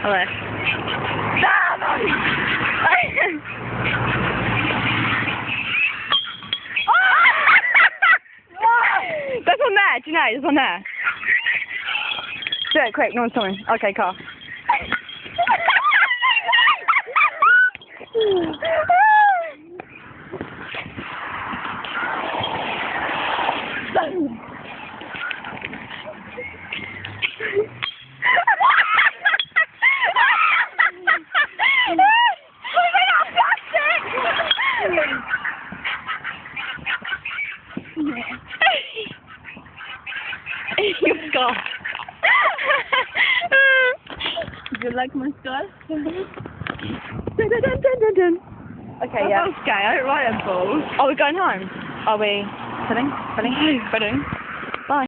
Hello. There's one there, Janai, there's one there. Do it quick, no one's coming. Okay, car. Your scar. Do you like my scar? Dun, dun, dun, dun, dun. Okay, yeah. Okay, I don't write a balls. Are we going home? Are we? Heading?